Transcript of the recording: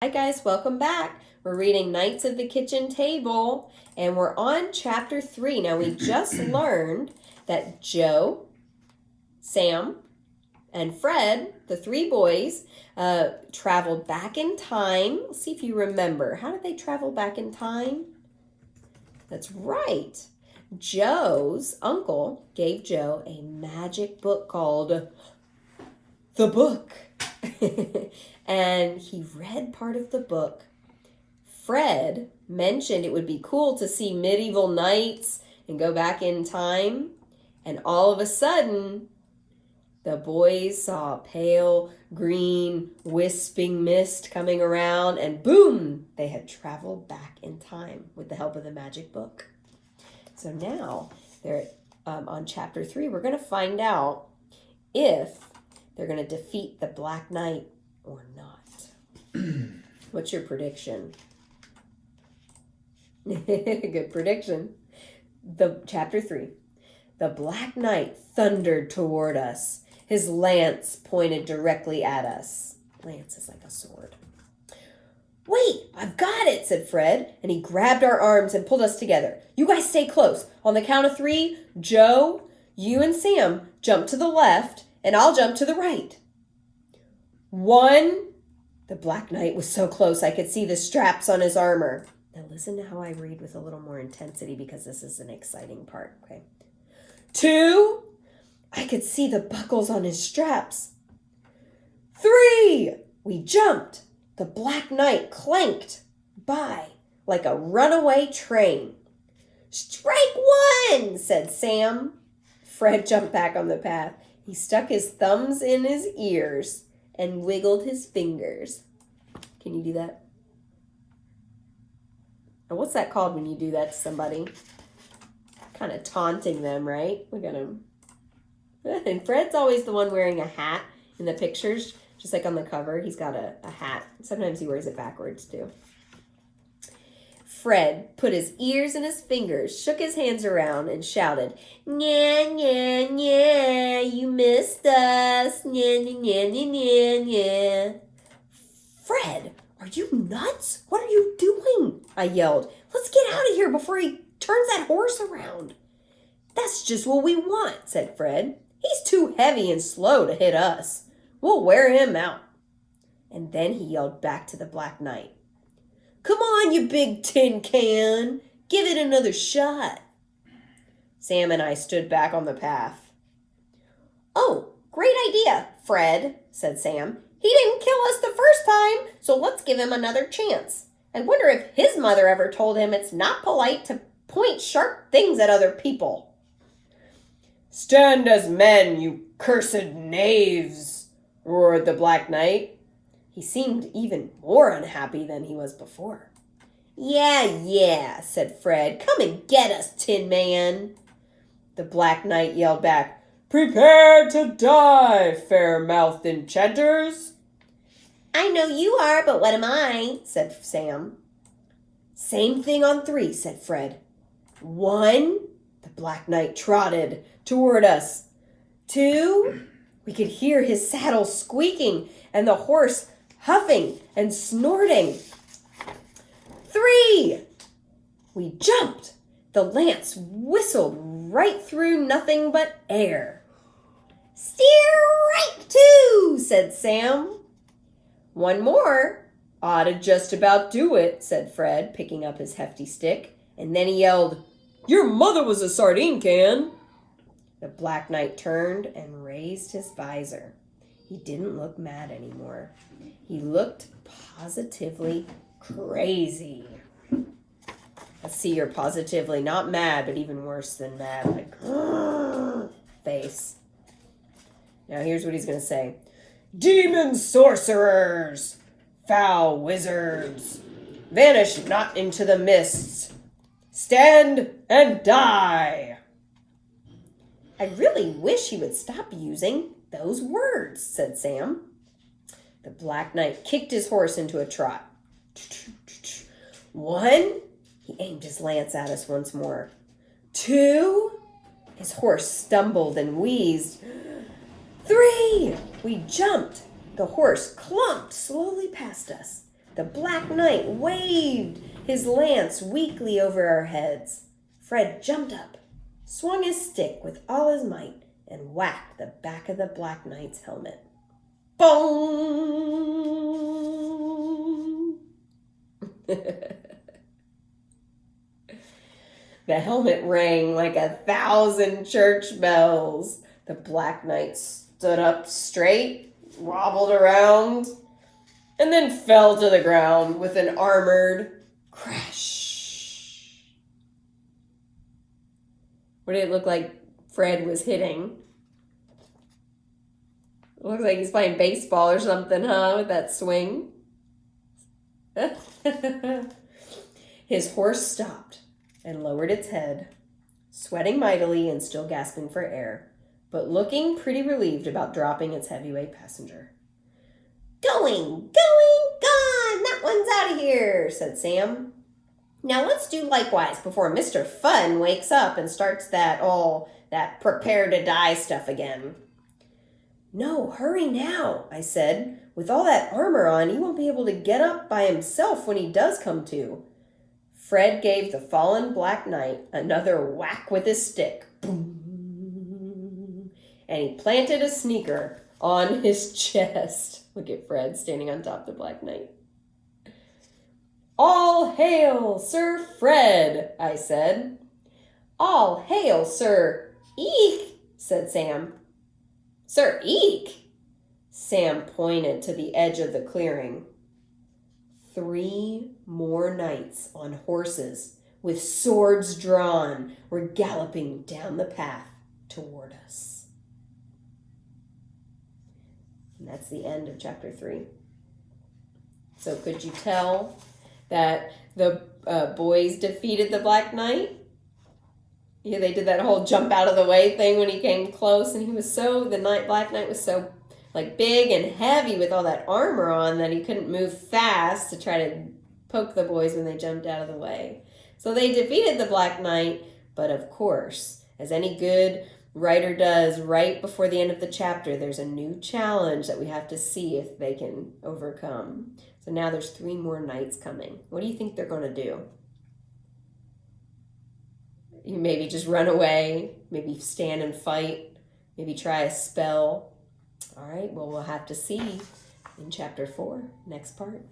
Hi guys, welcome back. We're reading Knights of the Kitchen Table and we're on chapter 3. Now we just learned that Joe, Sam, and Fred, the three boys, traveled back in time. Let's see if you remember. How did they travel back in time? That's right. Joe's uncle gave Joe a magic book called The Book. And he read part of the book. Fred mentioned it would be cool to see medieval knights and go back in time. And all of a sudden, the boys saw a pale green wisping mist coming around, and boom, they had traveled back in time with the help of the magic book. So now they're on chapter 3. We're going to find out if they're going to defeat the Black Knight or not. What's your prediction? Good prediction. Chapter 3. The Black Knight thundered toward us. His lance pointed directly at us. Lance is like a sword. Wait, I've got it, said Fred, and he grabbed our arms and pulled us together. You guys stay close. On the count of 3, Joe, you and Sam jump to the left, and I'll jump to the right. 1. The Black Knight was so close I could see the straps on his armor. Now listen to how I read with a little more intensity because this is an exciting part, okay? 2. I could see the buckles on his straps. 3. We jumped. The Black Knight clanked by like a runaway train. Strike 1, said Sam. Fred jumped back on the path. He stuck his thumbs in his ears and wiggled his fingers. Can you do that? Now, what's that called when you do that to somebody? Kind of taunting them, right? Look at him. And Fred's always the one wearing a hat in the pictures, just like on the cover. He's got a hat. Sometimes he wears it backwards, too. Fred put his ears in his fingers, shook his hands around, and shouted, "Nya, nya, nya, you missed us. Nya, nya, nya, nya, nya, nya." Fred, are you nuts? What are you doing? I yelled. Let's get out of here before he turns that horse around. That's just what we want, said Fred. He's too heavy and slow to hit us. We'll wear him out. And then he yelled back to the Black Knight. Come on, you big tin can. Give it another shot. Sam and I stood back on the path. Oh, great idea, Fred, said Sam. He didn't kill us the first time, so let's give him another chance. I wonder if his mother ever told him it's not polite to point sharp things at other people. Stand as men, you cursed knaves, roared the Black Knight. He seemed even more unhappy than he was before. Yeah, said Fred. Come and get us, Tin Man. The Black Knight yelled back, Prepare to die, fair-mouthed enchanters. I know you are, but what am I? Said Sam. Same thing on 3, said Fred. 1, the Black Knight trotted toward us. 2, we could hear his saddle squeaking and the horse huffing and snorting. 3, we jumped. The lance whistled right through nothing but air. Strike 2, said Sam. 1 more. Ought to just about do it, said Fred, picking up his hefty stick. And then he yelled, Your mother was a sardine can. The Black Knight turned and raised his visor. He didn't look mad anymore. He looked positively crazy. Let's see, you're positively not mad, but even worse than mad, like face. Now here's what he's going to say. Demon sorcerers, foul wizards, vanish not into the mists. Stand and die. I really wish he would stop using those words, said Sam. The Black Knight kicked his horse into a trot. 1, he aimed his lance at us once more. 2, his horse stumbled and wheezed. 3, we jumped. The horse clumped slowly past us. The Black Knight waved his lance weakly over our heads. Fred jumped up, swung his stick with all his might, and whacked the back of the Black Knight's helmet. Boom! The helmet rang like 1,000 church bells. The Black Knight stood up straight, wobbled around, and then fell to the ground with an armored crash. What did it look like Fred was hitting? It looks like he's playing baseball or something, huh? With that swing. His horse stopped and lowered its head, sweating mightily and still gasping for air, but looking pretty relieved about dropping its heavyweight passenger. Going, gone, that one's out of here, said Sam. Now let's do likewise before Mr. Fun wakes up and starts that prepare to die stuff again. No, hurry now, I said. With all that armor on, he won't be able to get up by himself when he does come to. Fred gave the fallen Black Knight another whack with his stick. Boom! And he planted a sneaker on his chest. Look at Fred standing on top of the Black Knight. All hail, Sir Fred, I said. All hail, Sir Eek, said Sam. Sir Eek? Sam pointed to the edge of the clearing. 3 more knights on horses with swords drawn were galloping down the path toward us. And that's the end of chapter 3. So could you tell that the boys defeated the Black Knight? Yeah, they did that whole jump out of the way thing when he came close, and Black Knight was so big and heavy with all that armor on that he couldn't move fast to try to poke the boys when they jumped out of the way. So they defeated the Black Knight, but of course, as any good writer does, right before the end of the chapter, there's a new challenge that we have to see if they can overcome. So now there's 3 more knights coming. What do you think they're going to do? You maybe just run away, maybe stand and fight, maybe try a spell. All right, well, we'll have to see in chapter 4, next part.